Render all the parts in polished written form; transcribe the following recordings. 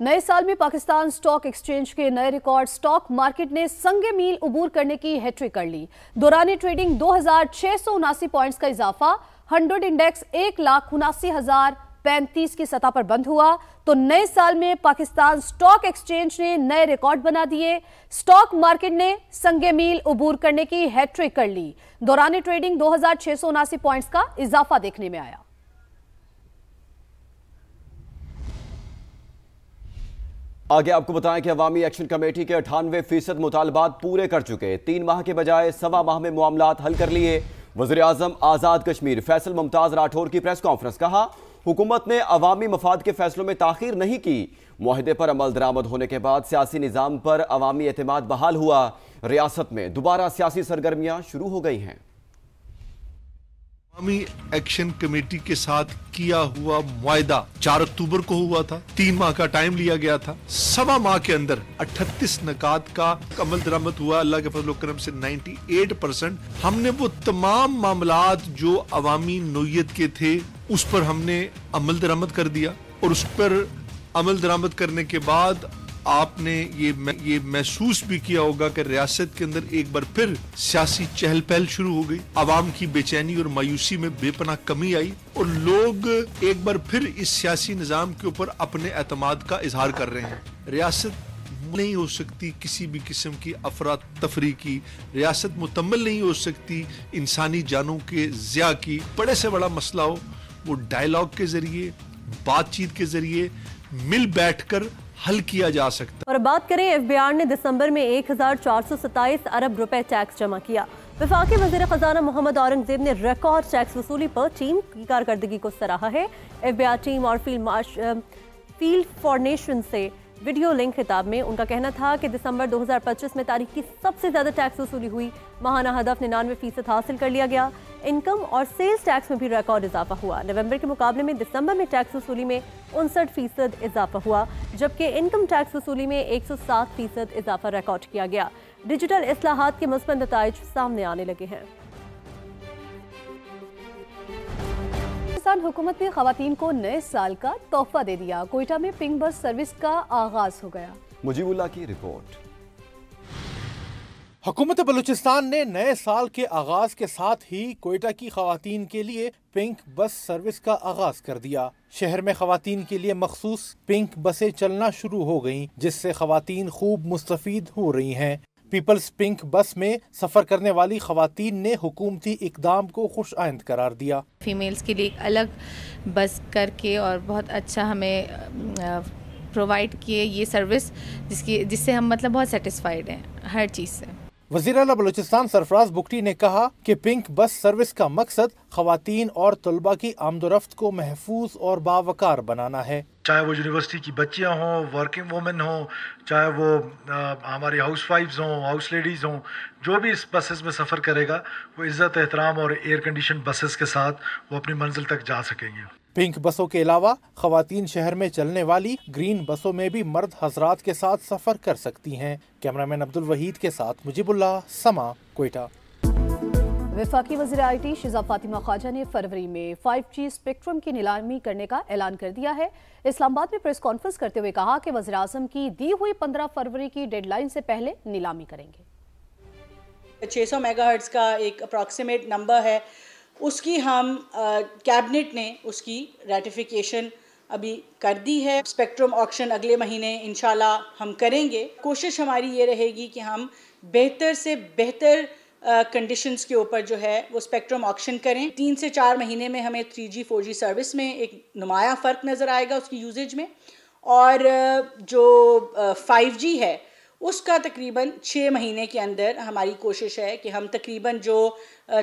नए साल में पाकिस्तान स्टॉक एक्सचेंज के नए रिकॉर्ड स्टॉक मार्केट ने संगे मील उबूर करने की हैट्रिक कर ली। दौरान ट्रेडिंग 2679 पॉइंट्स का इजाफा, 100 इंडेक्स 1,79,035 की सतह पर बंद हुआ। तो नए साल में पाकिस्तान स्टॉक एक्सचेंज ने नए रिकॉर्ड बना दिए। स्टॉक मार्केट ने संगे मील उबूर करने की हैट्रिक कर ली। दौरान ट्रेडिंग 2679 पॉइंट्स का इजाफा देखने में आया। आगे आपको बताएं कि अवामी एक्शन कमेटी के 98% मुतालबात पूरे कर चुके। 3 माह के बजाय 1.25 माह में मामलात हल कर लिए। वज़ीर आज़म आज़ाद कश्मीर फैसल मुमताज़ राठौर की प्रेस कॉन्फ्रेंस, कहा हुकूमत ने अवामी मफाद के फैसलों में ताखीर नहीं की। मुआहदे पर अमल दरामद होने के बाद सियासी निज़ाम पर अवामी एतमाद बहाल हुआ। रियासत में दोबारा सियासी सरगर्मियां शुरू हो गई हैं। अवामी एक्शन कमेटी के साथ किया हुआ मुआहदा 4 अक्टूबर को हुआ था। 3 माह का टाइम लिया गया था। 1.25 माह के अंदर 38 नकात का अमल दरामद हुआ। अल्लाह के फजल करम से 98% हमने वो तमाम मामलात जो अवामी नोयत के थे उस पर हमने अमल दरामद कर दिया। और उस पर अमल दरामद करने के बाद आपने ये महसूस भी किया होगा कि रियासत के अंदर एक बार फिर सियासी चहल पहल शुरू हो गई। आवाम की बेचैनी और मायूसी में बेपनाह कमी आई और लोग एक बार फिर इस सियासी निजाम के ऊपर अपने एतमाद का इजहार कर रहे हैं। रियासत नहीं हो सकती किसी भी किस्म की अफरा तफरी की, रियासत मुकम्मल नहीं हो सकती इंसानी जानों के ज़िया की। बड़े से बड़ा मसला हो वो डायलॉग के जरिए, बातचीत के जरिए मिल बैठकर हल किया जा सकता। और बात करें, एफबीआर ने दिसंबर में 1427 अरब रुपए टैक्स जमा किया। वफाकी वज़ीर खजाना मोहम्मद औरंगजेब ने रिकॉर्ड टैक्स वसूली पर टीम की कारकर्दगी को सराहा है। एफबीआर टीम और फील्ड फॉर नेशन से वीडियो लिंक खिताब में उनका कहना था कि दिसंबर 2025 में तारीख की सबसे ज्यादा टैक्स वसूली हुई। माहाना हदफ 99% हासिल कर लिया गया। इनकम और सेल्स टैक्स में भी रिकॉर्ड इजाफा हुआ। नवंबर के मुकाबले में दिसंबर में टैक्स वसूली में 59% इजाफा हुआ, जबकि इनकम टैक्स वसूली में 107% इजाफा रिकॉर्ड किया गया। डिजिटल इस्लाहात के मुस्बत नताइज सामने आने लगे हैं। पाकिस्तान हुकूमत ने खवातीन को नए साल का तोहफा दे दिया। कोयटा में पिंक बस सर्विस का आगाज हो गया। मुजीबुल्लाह की रिपोर्ट। हुकूमत बलूचिस्तान ने नए साल के आगाज के साथ ही कोयटा की खवातीन के लिए पिंक बस सर्विस का आगाज कर दिया। शहर में खवातीन के लिए मखसूस पिंक बसें चलना शुरू हो गईं, जिससे खवातीन खूब मुस्तफीद हो रही हैं। पीपल्स पिंक बस में सफर करने वाली खवातीन ने हुकूमती इकदाम को खुश आइंद करार दिया। फीमेल्स के लिए एक अलग बस करके और बहुत अच्छा हमें प्रोवाइड किए ये सर्विस, जिससे हम मतलब बहुत सेटिस्फाइड हैं हर चीज़ से। वज़ीर आला बलूचिस्तान सरफराज बुगटी ने कहा कि पिंक बस सर्विस का मकसद खवातीन और तलबा की आमदोरफ्त को महफूज और बावकार बनाना है। चाहे वो यूनिवर्सिटी की बच्चियां हों, वर्किंग वुमेन हों, चाहे वो हमारी हाउस वाइफ्स हों, हाउस लेडीज़ हों, जो भी इस बसेस में सफ़र करेगा वो इज़्ज़त एहतराम और एयर कंडीशन बसेस के साथ वो अपनी मंजिल तक जा सकेंगे। पिंक बसों के अलावा खवातीन शहर में चलने वाली ग्रीन बसों में भी मर्द हजरात के साथ सफर कर सकती हैं। कैमरामैन अब्दुल वहीद के साथ मुजीबुल्लाह, समा, कोयटा। वफाकी वज़ीर IT शिजा फातिमा ख्वाजा ने फरवरी में 5G स्पेक्ट्रम की नीलामी करने का ऐलान कर दिया है। इस्लामाबाद में प्रेस कॉन्फ्रेंस करते हुए कहा कि वज़ीर आज़म की दी हुई 15 फरवरी की डेडलाइन से पहले नीलामी करेंगे। 600 मेगाहर्ट्ज़ का एक अप्रॉक्सीमेट नंबर है, उसकी हम कैबिनेट ने उसकी रेटिफिकेशन अभी कर दी है। स्पेक्ट्रम ऑक्शन अगले महीने इंशाल्लाह हम करेंगे। कोशिश हमारी ये रहेगी कि हम बेहतर से बेहतर कंडीशंस के ऊपर जो है वो स्पेक्ट्रम ऑक्शन करें। 3 से 4 महीने में हमें 3G 4G सर्विस में एक नुमाया फ़र्क नज़र आएगा उसकी यूजेज में, और जो 5G है उसका तकरीबन 6 महीने के अंदर हमारी कोशिश है कि हम तकरीबन जो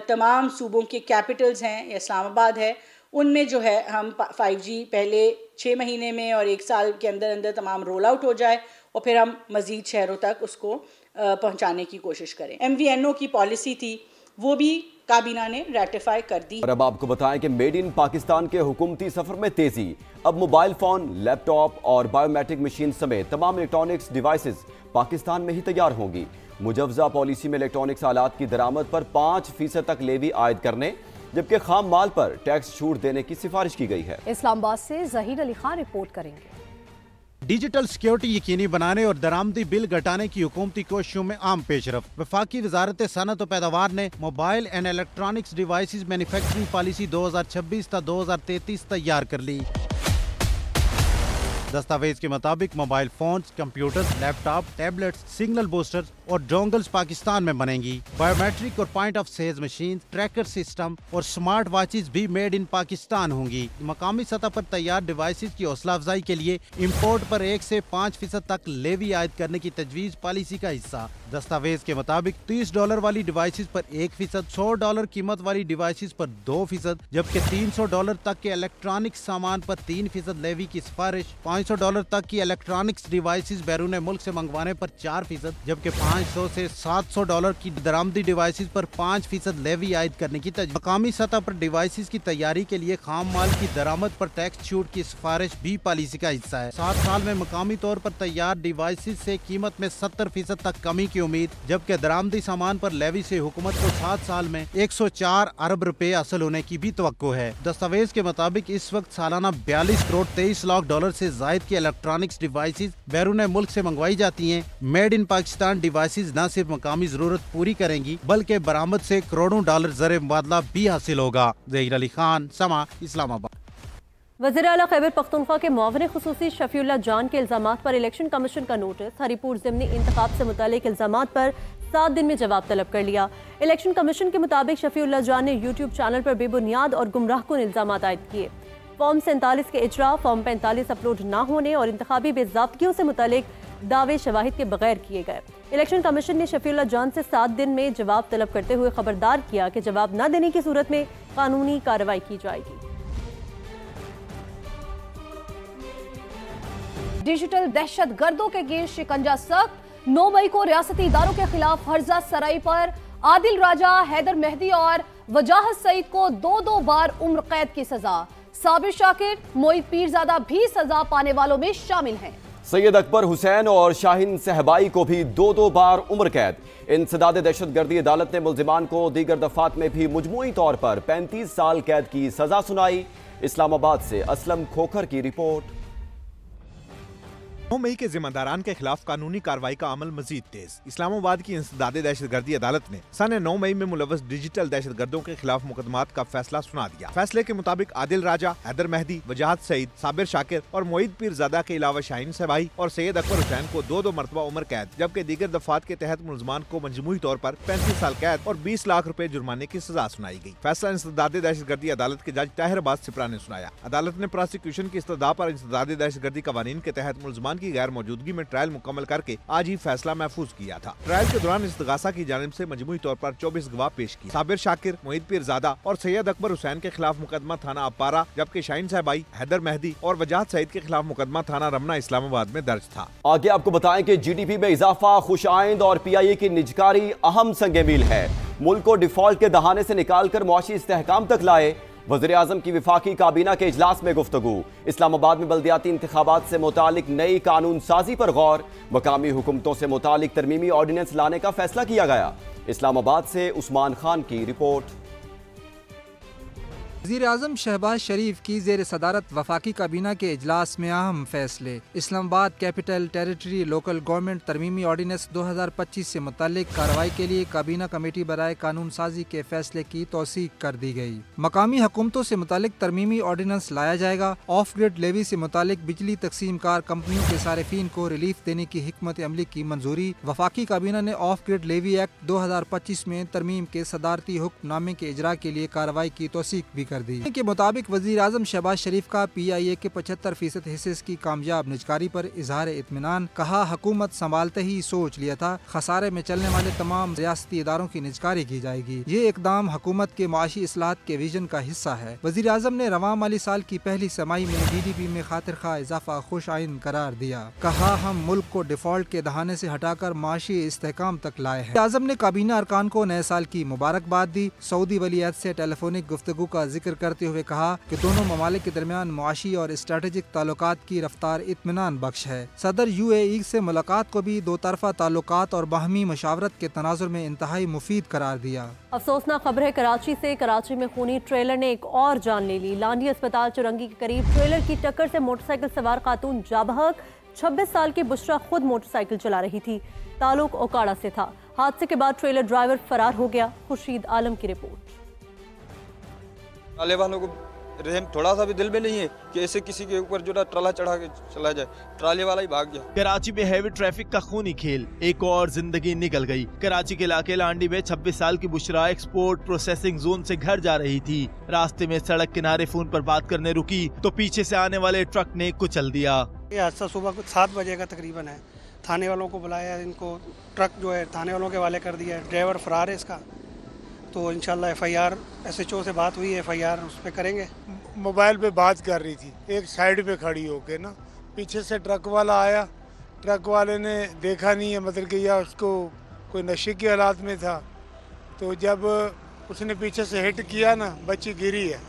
तमाम सूबों के कैपिटल्स हैं या इस्लामाबाद है उनमें जो है हम 5G पहले 6 महीने में और 1 साल के अंदर अंदर तमाम रोल आउट हो जाए और फिर हम मज़ीद शहरों तक उसको पहुंचाने की कोशिश करें। MVNO की पॉलिसी थी वो भी काबीना ने रेटिफाई कर दी। और अब आपको बताएं कि मेड इन पाकिस्तान के हुकूमती सफर में तेजी। अब मोबाइल फोन, लैपटॉप और बायोमेट्रिक मशीन समेत तमाम इलेक्ट्रॉनिक्स डिवाइसेस पाकिस्तान में ही तैयार होंगी। मुजवजा पॉलिसी में इलेक्ट्रॉनिक्स आलात की दरामद पर 5% तक लेवी आयद करने, जबकि खाम माल पर टैक्स छूट देने की सिफारिश की गई है। इस्लामाबाद से जहीर अली खान रिपोर्ट करेंगे। डिजिटल सिक्योरिटी यकीनी बनाने और दरामदी बिल घटाने की हुकूमती कोशिशों में आम पेशरफ। वफाकी वजारत सनत और पैदावार ने mobile and electronics devices manufacturing policy 2026-2033 तैयार कर ली। दस्तावेज के मुताबिक mobile phones, computers, laptop, tablets, signal boosters और डोंगल्स पाकिस्तान में बनेंगी। बायोमेट्रिक और point of sale machine, tracker system और स्मार्ट वॉचेस भी मेड इन पाकिस्तान होंगी। मकामी सतह पर तैयार डिवाइसेस की हौसला अफजाई के लिए इम्पोर्ट पर 1 से 5% तक लेवी आयद करने की तजवीज पॉलिसी का हिस्सा। दस्तावेज के मुताबिक $30 वाली डिवाइसेस पर 1%, $100 कीमत वाली डिवाइसेस पर 2%, जबकि $300 तक के इलेक्ट्रॉनिक सामान पर 3% लेवी की सिफारिश। $500 तक की इलेक्ट्रॉनिक्स डिवाइसेस बैरून मुल्क से मंगवाने पर 4%, जबकि $500 से $700 की दरामदी डिवाइसेस पर 5% लेवी आयद करने की तजवीज। मकामी सतह पर डिवाइसेस की तैयारी के लिए खाम माल की दरामद पर टैक्स छूट की सिफारिश भी पॉलिसी का हिस्सा है। 7 साल में मकामी तौर पर तैयार डिवाइसेस से कीमत में 70% तक कमी की उम्मीद, जबकि दरामदी सामान पर लेवी से हुकूमत को 7 साल में 104 अरब रुपए हासिल होने की भी तवक्को है। दस्तावेज के मुताबिक इस वक्त सालाना $42 करोड़ $23 लाख से जायद की इलेक्ट्रॉनिक्स डिवाइसेस बैरून मुल्क से मंगवाई जाती हैं। मेड इन पाकिस्तान डिवाइसेस न सिर्फ मकामी जरूरत पूरी करेंगी बल्कि बरामद से करोड़ों डॉलर ज़र मुबादला भी हासिल होगा। ज़हीर अली खान, समा, इस्लामाबाद। वज़ीर आला खैबर पख्तूनख्वा के मुआविन खुसूसी शफीउल्लाह जान के इल्जामात पर इलेक्शन कमीशन का नोटिस। हरीपुर ज़िमनी इंतखाब से मुतालिक इल्जामात पर 7 दिन में जवाब तलब कर लिया। इलेक्शन कमीशन के मुताबिक शफीउल्लाह जान ने यूट्यूब चैनल पर बेबुनियाद और गुमराहकुन इल्जामात आयद किए। फॉर्म 47 के इजरा, फॉर्म 45 अपलोड न होने और इंतखाबी बेज़ाब्तियों से मुतालिक दावे शवाहिद के बगैर किए गए। इलेक्शन कमीशन ने शफीउल्लाह जान से 7 दिन में जवाब तलब करते हुए खबरदार किया कि जवाब न देने की सूरत में कानूनी कार्रवाई की जाएगी। डिजिटल दहशत गर्दों के अगेंस्ट शिकंजा सख्त। 9 मई को रियासती इदारों के खिलाफ हर्जा सराई पर आदिल राजा, हैदर मेहदी और वजाहत सईद को 2-2 बार उम्र कैद की सजा। साबिर शाकिर, मोईद पीरजादा भी सजा पाने वालों में शामिल हैं। सैयद अकबर हुसैन और शाहीन सहबाई को भी 2-2 बार उम्र कैद। इंसदाद दहशतगर्दी अदालत ने मुल्जिमान को दीगर दफात में भी मुजमुई तौर पर 35 साल कैद की सजा सुनाई। इस्लामाबाद से असलम खोखर की रिपोर्ट। 9 मई के जिम्मेदारान के खिलाफ कानूनी कार्रवाई का अमल मजीद तेज। इस्लामाबाद की इंसदाद दहशतगर्दी अदालत ने सन 9 मई में मुलव्वस डिजिटल दहशतगर्दों के खिलाफ मुकदमात का फैसला सुना दिया। फैसले के मुताबिक आदिल राजा, हैदर मेहदी, वजाहत सईद, साबिर शाकिर और मोईद पीरजादा के अलावा शाहीन सहबाई और सैयद अकबर हुसैन को 2-2 मरतबा उम्र कैद, जबकि दीगर दफात के तहत मुलजमान को मजमूई तौर पर 35 साल कैद और 20 लाख रुपए जुर्माने की सजा सुनाई गई। फैसला इंसदाद दहशतगर्दी अदालत के जज ताहिर अब्बास सिपरा ने सुनाया। अदालत ने प्रोसिक्यूशन की इस्तदा पर इंसदाद दहशतगर्दी कवानीन के तहत मुलजमान की गैर मौजूदगी में ट्रायल मुकम्मल करके आज ही फैसला महफूज किया था। ट्रायल के दौरान इस्तगासा की जानिब से मजमूई तौर पर 24 गवाह पेश किए। साबिर शाकिर, मोईद पीरजादा और सैयद अकबर हुसैन के खिलाफ मुकदमा थाना अपारा, जबकि शाहीन सहबाई, हैदर मेहदी और वजाहत सईद के खिलाफ मुकदमा थाना रमना इस्लामाबाद में दर्ज था। आगे आपको बताएं कि GDP में इजाफा, खुशाइंद और PIA की निजकारी अहम संग मील है। मुल्क को डिफॉल्ट के दहाने से निकालकर मुआशी इस्तेहकाम तक लाए। वज़ीर आज़म की विफाकी काबीना के इजलास में गुफ्तगू। इस्लामाबाद में बल्दियाती इंतखाबात से मुतालिक नई कानून साजी पर गौर। मकामी हुकूमतों से मुतालिक तरमीमी ऑर्डिनेंस लाने का फैसला किया गया। इस्लामाबाद से उस्मान खान की रिपोर्ट। वज़ीर आज़म शहबाज शरीफ की ज़ेर सदारत वफाकी काबीना के इजलास में अहम फैसले। Islamabad capital territory local government तरमीमी ऑर्डिनेंस 2025 से मुतालिक कार्रवाई के लिए काबीना कमेटी बराए कानून साजी के फैसले की तौसीक कर दी गई। मकामी हुकूमतों से मुतालिक तरमीमी ऑर्डिनेंस लाया जाएगा। ऑफ ग्रिड लेवी से मुतालिक बिजली तकसीम कार कंपनियों के सारिफीन को रिलीफ देने की हिकमत अमली की मंजूरी। वफाकी काबीना ने ऑफ ग्रिड लेवी एक्ट 2025 में तरमीम के सदारती हुक्मनामे के इजरा के लिए कार्रवाई की तौसीक भी कर दी। के मुताबिक वज़ीर आज़म शहबाज शरीफ का PIA के 75% हिस्से की कामयाब निजकारी पर इजहार इत्मीनान। कहा, हुकूमत संभालते ही सोच लिया था, खसारे में चलने वाले तमाम रियासती इदारों की निजकारी की जाएगी। ये इकदाम हुकूमत के माशी इस्लाहत के विजन का हिस्सा है। वज़ीर आज़म ने रवां माली साल की पहली समाई में GDP में खातिर खा इजाफा खुश आइन करार दिया। कहा, हम मुल्क को डिफॉल्ट के दहाने से हटाकर माशी इस्तेहकाम तक लाए हैं। आज़म ने काबीना अरकान को नए साल की मुबारकबाद दी। सऊदी वलीअहद से टेलीफोनिक गुफ्तगू का जिक्र करते हुए कहा कि दोनों ममालिक के दरमियान मुआशी और स्ट्रेटेजिक ताल्लुकात की रफ्तार इत्मीनान बख्श है। सदर UAE से मुलाकात को भी दो तरफा ताल्लुकात और बाहमी मशावरत के तनाजुर में इंतहाई मुफीद करार दिया। अफसोसनाक खबर है कराची से। कराची में खूनी ट्रेलर ने एक और जान ले ली। लांडी अस्पताल चुरंगी के करीब ट्रेलर की टक्कर से मोटरसाइकिल सवार खातून जाँ बहक। 26 साल की बुशरा खुद मोटरसाइकिल चला रही थी। ताल्लुक ओकाड़ा से था। हादसे के बाद ट्रेलर ड्राइवर फरार हो गया। खुर्शीद आलम की रिपोर्ट। ट्राले वालों को रहम थोड़ा सा भी दिल में नहीं है कि ऐसे किसी के ऊपर जो ना ट्राला चढ़ा के चला जाए। ट्राले वाला ही भाग गया। कराची में हैवी ट्रैफिक का खूनी खेल, एक और जिंदगी निकल गई। कराची के इलाके लांडी में 26 साल की बुशरा एक्सपोर्ट प्रोसेसिंग जोन से घर जा रही थी। रास्ते में सड़क किनारे फोन पर बात करने रुकी तो पीछे से आने वाले ट्रक ने कुचल दिया। ये हादसा सुबह 7 बजे का तकरीबन है। थाने वालों को बुलाया, इनको ट्रक जो है थाने वालों के हवाले कर दिया है। ड्राइवर फरार है इसका, तो इंशाल्लाह FIR SHO से बात हुई है, FIR उस पर करेंगे। मोबाइल पे बात कर रही थी, एक साइड पे खड़ी होके ना, पीछे से ट्रक वाला आया। ट्रक वाले ने देखा नहीं है, मतलब कि या उसको कोई नशे की हालात में था, तो जब उसने पीछे से हिट किया ना, बच्ची गिरी है।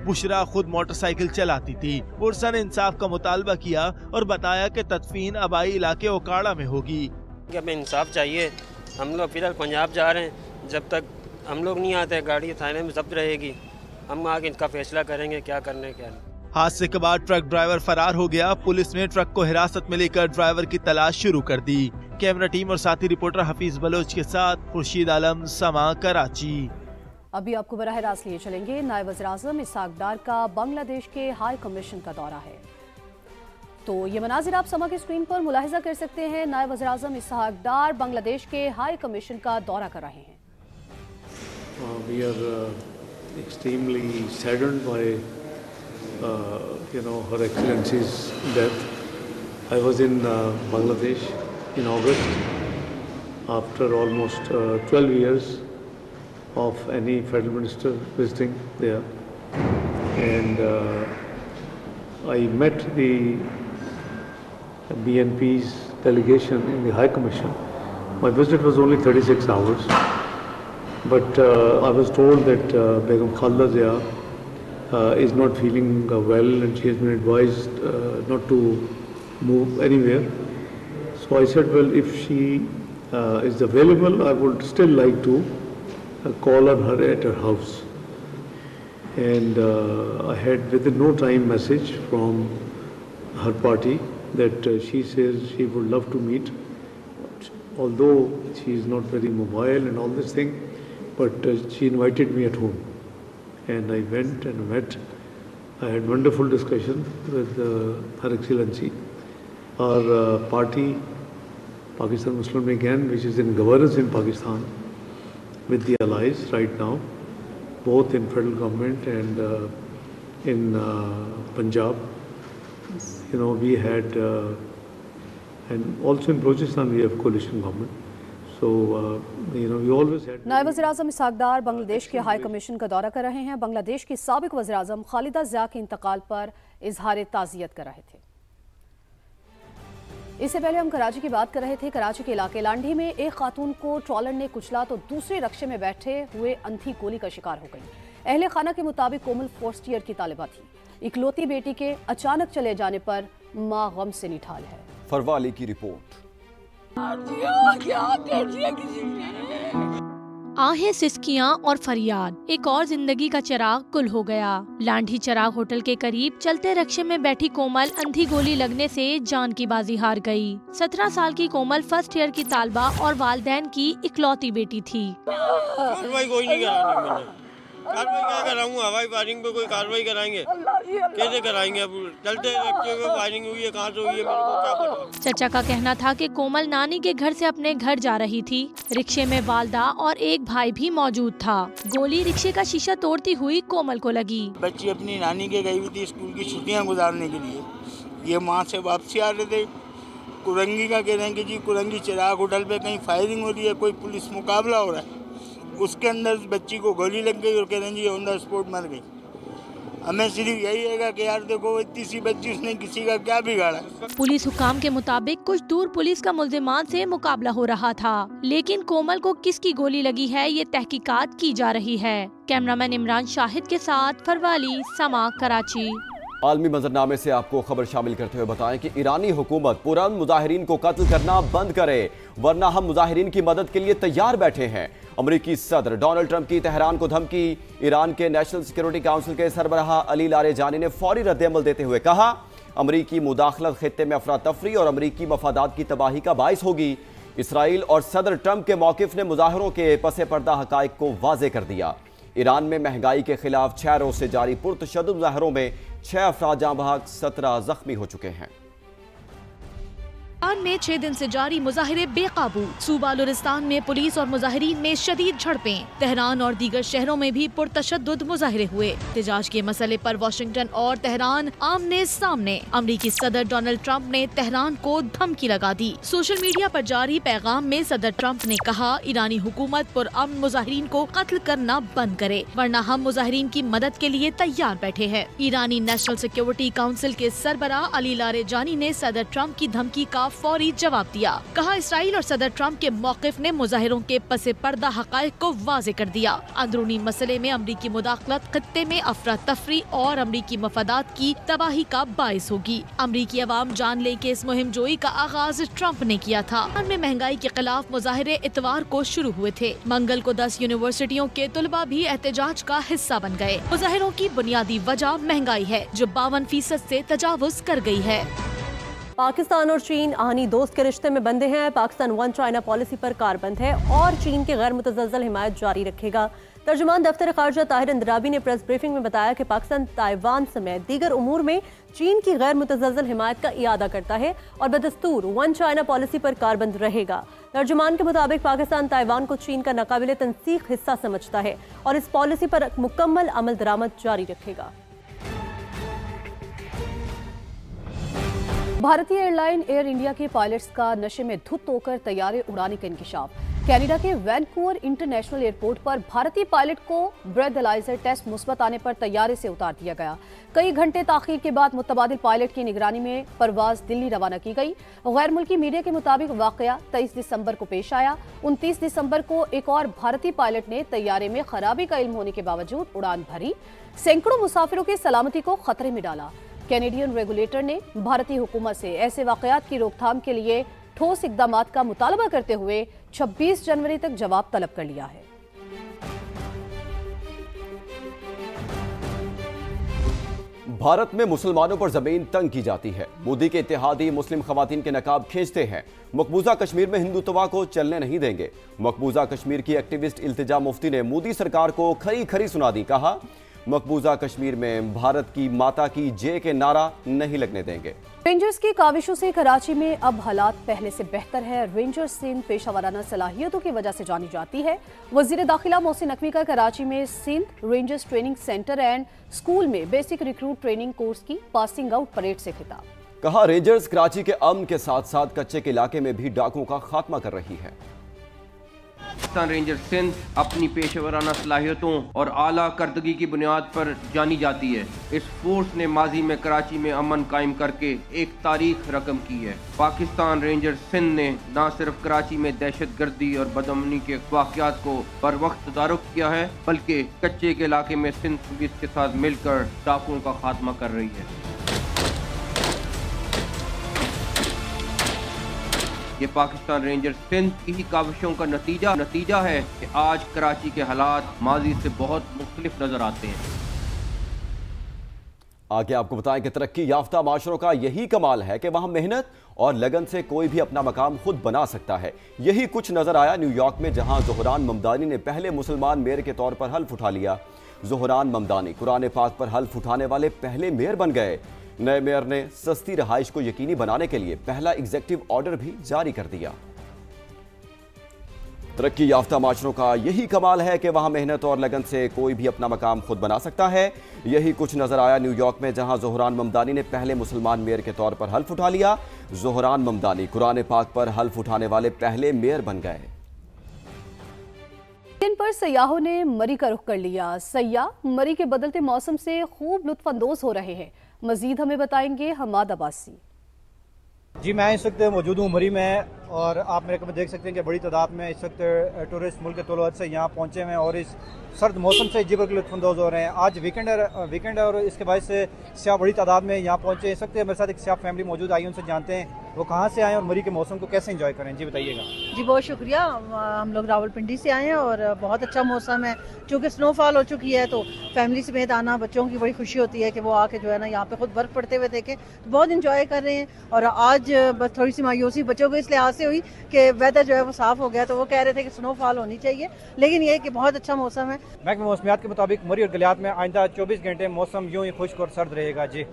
बुशरा खुद मोटरसाइकिल चलाती थी। पुरसा ने इंसाफ का मुतालबा किया और बताया कि तदफीन आबाई इलाके ओकाड़ा में होगी। हमें इंसाफ चाहिए। हम लोग फिलहाल पंजाब जा रहे हैं, जब तक हम लोग नहीं आते गाड़ी थाने में जब्त रहेगी, हम आगे इनका फैसला करेंगे क्या करने क्या नहीं। हादसे के बाद ट्रक ड्राइवर फरार हो गया। पुलिस ने ट्रक को हिरासत में लेकर ड्राइवर की तलाश शुरू कर दी। कैमरा टीम और साथी रिपोर्टर हफीज बलोच के साथ खुर्शीद आलम, समा, कराची। अभी आपको बराह रास्त लिए चलेंगे। नायब वज़ीर-ए-आज़म इसहाक डार का बांग्लादेश के हाई कमीशन का दौरा है। तो ये मनाजिर आप समा की स्क्रीन पर मुलाहिजा कर सकते हैं। नायब वज़ीर-ए-आज़म इसहाक डार बांग्लादेश के हाई कमीशन का दौरा कर रहे हैं। We are extremely saddened by Her Excellency's death. I was in Bangladesh in August after almost 12 years of any federal minister visiting there, and I met the BNP's delegation in the High Commission. My visit was only 36 hours. But I was told that Begum Khalda Zia is not feeling well, and she has been advised not to move anywhere. So I said, well, if she is available, I would still like to call on her at her house. And I had within no time message from her party that she says she would love to meet, although she is not very mobile and all this thing. But she invited me at home, and I went and met. I had wonderful discussion with Her Excellency. Our party, Pakistan Muslim League, which is in governance in Pakistan, with the allies right now, both in federal government and in Punjab. We had, and also in Balochistan we have coalition government. नायब वज़ीर-ए-आज़म इसहाक डार बांग्लादेश के high commission का दौरा कर रहे हैं। बांग्लादेश की साबिक वज़ीर-ए-आज़म खालिदा ज़िया के इंतकाल पर इजहार ताज़ियत कर रहे थे। इससे पहले हम कराची की बात कर रहे थे। कराची के इलाके लांडी में एक खातून को ट्रॉलर ने कुचला तो दूसरे रक्शे में बैठे हुए अंधी गोली का शिकार हो गई। अहले खाना के मुताबिक कोमल फर्स्ट ईयर की तालिबा थी। इकलौती बेटी के अचानक चले जाने पर माँ गम से निठाल है। फरवाली की रिपोर्ट। आहें, सिसकियां और फरियाद, एक और जिंदगी का चिराग गुल हो गया। लांढी चिराग होटल के करीब चलते रक्शे में बैठी कोमल अंधी गोली लगने से जान की बाजी हार गई। 17 साल की कोमल फर्स्ट ईयर की तालबा और वालिदैन की इकलौती बेटी थी। कार्रवाई क्या कराऊंगा? हवाई फायरिंग पे कोई कार्रवाई कराएंगे? कैसे कराएंगे? अब चलते रखते हुए फायरिंग हुई है, कहाँ से हुई है, मेरे को क्या पता। चचा का कहना था कि कोमल नानी के घर से अपने घर जा रही थी। रिक्शे में वालदा और एक भाई भी मौजूद था। गोली रिक्शे का शीशा तोड़ती हुई कोमल को लगी। बच्ची अपनी नानी के गई हुई थी स्कूल की छुट्टियाँ गुजारने के लिए। ये माँ से वापसी आ रहे थे। कुरंगी का कह रहे हैं कि जी कुरंगी चिराग होटल पे कहीं फायरिंग हो रही है, कोई पुलिस मुकाबला हो रहा है। उसके अंदर बच्ची को गोली लग गई और कह रहे हैं जी ऑन द स्पॉट मर गई। हमें सिर्फ यही है कि यार देखो इतनी सी बच्ची, उसने किसी का क्या बिगाड़ा। पुलिस हुकाम के मुताबिक कुछ दूर पुलिस का मुल्जिमान से मुकाबला हो रहा था, लेकिन कोमल को किसकी गोली लगी है ये तहकीकात की जा रही है। कैमरामैन इमरान शाहिद के साथ फरवाली, समा, कराची। आलमी मंजरनामे से आपको खबर शामिल करते हुए बताएं कि ईरानी हुकूमत पुरअमन मुजाहिरीन को कत्ल करना बंद करे, वरना हम मुजाहिरीन की मदद के लिए तैयार बैठे हैं। अमरीकी सदर डोनाल्ड ट्रंप की तेहरान को धमकी। ईरान के नेशनल सिक्योरिटी काउंसिल के सरबराह अली लारेजानी ने फौरी रद्द-ए-अमल देते हुए कहा, अमरीकी मुदाखलत खित्ते में अफरा तफरी और अमरीकी मफादात की तबाही का बाइस होगी। इसराइल और सदर ट्रंप के मौक़िफ़ ने मुजाहिरों के पसे पर्दा हक़ाइक़ को वाज़े कर दिया। ईरान में महंगाई के खिलाफ 6 रोज़ से जारी पुरतशद्दुद मुजाहरों में 6 अफराद जाँ बहक, 17 जख्मी हो चुके हैं। ईरान में 6 दिन से जारी मुजाहिरे बेकाबू। सूबा बलूचिस्तान में पुलिस और मुजाहिरीन में शदीद झड़पें। तेहरान और दीगर शहरों में भी पुरतशद्दुद मुजाहिरे हुए। एहतजाज के मसले पर वाशिंगटन और तेहरान आमने सामने। अमरीकी सदर डोनाल्ड ट्रंप ने तेहरान को धमकी लगा दी। सोशल मीडिया पर जारी पैगाम में सदर ट्रंप ने कहा, ईरानी हुकूमत पुरअमन मुजाहिरीन को कत्ल करना बंद करे, वरना हम मुजाहिरीन की मदद के लिए तैयार बैठे हैं। ईरानी नेशनल सिक्योरिटी काउंसिल के सरबराह अली लारेजानी ने सदर ट्रंप की धमकी का फौरी जवाब दिया। कहा, इसराइल और सदर ट्रंप के मौक़िफ़ ने मुजाहिरों के पसे पर्दा हक़ाइक़ को वाज़े कर दिया। अंदरूनी मसले में अमरीकी मुदाखलत खित्ते में अफरा तफरी और अमरीकी मफादात की तबाही का बाइस होगी। अमरीकी अवाम जान ले के इस मुहिम जोई का आगाज ट्रंप ने किया था। ईरान में महंगाई के खिलाफ मुजाहिरे इतवार को शुरू हुए थे। मंगल को 10 यूनिवर्सिटियों के तुलबा भी एहतजाज का हिस्सा बन गए। मुजाहिरों की बुनियादी वजह महंगाई है, जो 52% से तजावुज कर गई है। पाकिस्तान और चीन आहनी दोस्त के रिश्ते में बंधे हैं। पाकिस्तान वन चाइना पॉलिसी पर कारबंद है और चीन की गैर मुतज़लज़ल हिमायत जारी रखेगा। तर्जुमान दफ्तर ख़ारजा ताहिर इंदराबी ने प्रेस ब्रीफिंग में बताया कि पाकिस्तान ताइवान समेत दीगर उमूर में चीन की गैर मुतज़लज़ल हिमायत का इयादा करता है और बदस्तूर वन चाइना पॉलिसी पर कारबंद रहेगा। तर्जुमान के मुताबिक पाकिस्तान ताइवान को चीन का नाकाबिले तंसीख हिस्सा समझता है और इस पॉलिसी पर मुकम्मल अमल दरामद जारी रखेगा। भारतीय एयरलाइन एयर इंडिया के पायलट्स का नशे में धुत होकर तैयारे उड़ाने का इंकशाफ। कनाडा के वैनकूवर इंटरनेशनल एयरपोर्ट पर भारतीय पायलट को ब्रेथलाइजर टेस्ट मुस्बत आने पर तैयारे से उतार दिया गया। कई घंटे ताखीर के बाद मुतबादिल पायलट की निगरानी में परवाज दिल्ली रवाना की गई। गैर मुल्की मीडिया के मुताबिक वाकया 23 दिसंबर को पेश आया। 29 दिसंबर को एक और भारतीय पायलट ने तैयारे में खराबी का इल्म होने के बावजूद उड़ान भरी, सैकड़ों मुसाफिरों की सलामती को खतरे में डाला। कैनेडियन रेगुलेटर ने भारतीय हुकूमत से ऐसे वाकयात की रोकथाम के लिए ठोस इकदामात का मुतालबा करते हुए 26 जनवरी तक जवाब तलब कर लिया है। भारत में मुसलमानों पर जमीन तंग की जाती है। मोदी के इत्तेहादी मुस्लिम खवातीन के नकाब खींचते हैं। मकबूजा कश्मीर में हिंदुत्वा को चलने नहीं देंगे। मकबूजा कश्मीर की एक्टिविस्ट इल्तिजा मुफ्ती ने मोदी सरकार को खरी खरी सुना दी। कहा, मकबूजा कश्मीर में भारत की माता की जय के नारा नहीं लगने देंगे। रेंजर्स की काविशों से कराची में अब हालात पहले से बेहतर है। रेंजर्स सिंध पेशा वाराना सलाहियतों की वजह से जानी जाती है। वजीर दाखिला मोहसिन नकवी का कराची में Sindh rangers training centre and school में बेसिक रिक्रूट ट्रेनिंग कोर्स की पासिंग आउट परेड से खिताब। कहा, रेंजर्स कराची के अमन के साथ साथ कच्चे के इलाके में भी डाकुओं का खात्मा कर रही है। पाकिस्तान रेंजर्स सिंध अपनी पेशेवराना सलाहियतों और आला करदगी की बुनियाद पर जानी जाती है। इस फोर्स ने माजी में कराची में अमन कायम करके एक तारीख रकम की है। पाकिस्तान रेंजर्स सिंध ने न सिर्फ कराची में दहशत गर्दी और बदअमनी के वाक़यात को बर वक्त तदारुक किया है, बल्कि कच्चे के इलाके में सिंध पुलिस के साथ मिलकर डाकुओं का खात्मा कर रही है। ये पाकिस्तान रेंजर्स सिंध की ही काविशों का नतीजा है कि आज कराची के हालात माजी से बहुत मुख्तलिफ नजर आते हैं। आगे आपको बताएं कि तरक्की याफ्ता माशरों का यही कमाल है कि वहां मेहनत और लगन से कोई भी अपना मकाम खुद बना सकता है। यही कुछ नजर आया न्यूयॉर्क में, जहां ज़ोहरान ममदानी ने पहले मुसलमान मेयर के तौर पर हल्फ उठा लिया। ज़ोहरान ममदानी कुरान पाक पर हल्फ उठाने वाले पहले मेयर बन गए। नए मेयर ने सस्ती रहाइश को यकीनी बनाने के लिए पहला एग्जीक्यूटिव ऑर्डर भी जारी कर दिया। तरक्की याफ्ता माशरों का यही कमाल है कि वहां मेहनत और लगन से कोई भी अपना मकाम खुद बना सकता है। यही कुछ नजर आया न्यूयॉर्क में, जहां ज़ोहरान ममदानी ने पहले मुसलमान मेयर के तौर पर हल्फ उठा लिया। ज़ोहरान ममदानी कुरान पाक पर हल्फ उठाने वाले पहले मेयर बन गए। इन पर सयाहों ने मरी का रुख कर लिया। सयाह मरी के बदलते मौसम से खूब लुत्फानंदोज हो रहे हैं। मजीद हमें बताएंगे हमाद अब्बासी। जी, मैं इस वक्त मौजूद हूँ मरी में और आप मेरे को देख सकते हैं कि बड़ी तादाद में इस वक्त टूरिस्ट मुल्क के तौर से यहाँ पहुँचे हुए हैं और इस सर्द मौसम से जी बिल्कुल लुत्फानंदोज हो रहे हैं। आज वीकेंड और इसके बाद से सियाह बड़ी तादाद में यहाँ पहुँचे। इस वक्त मेरे साथ एक सियाह फैमिली मौजूद आई, उनसे जानते हैं वो कहाँ से आए और मरी के मौसम को कैसे एंजॉय करें। जी बताइएगा। जी बहुत शुक्रिया। हम लोग रावलपिंडी से आए हैं और बहुत अच्छा मौसम है। चूँकि स्नोफॉल हो चुकी है तो फैमिली समेत आना बच्चों की बड़ी खुशी होती है कि वो आके जो है ना यहाँ पे खुद बर्फ़ पड़ते हुए देखें, तो बहुत इंजॉय कर रहे हैं। और आज बस थोड़ी सी मायूसी बच्चों को इस लिहाज से हुई कि वेदर जो है वो साफ़ हो गया, तो वो कह रहे थे कि स्नोफॉल होनी चाहिए, लेकिन ये कि बहुत अच्छा मौसम है। महकमा मौसमियात के मुताबिक मरी और गलियात में आइंदा 24 घंटे मौसम यूं ही खुश्क और सर्द रहेगा। जी।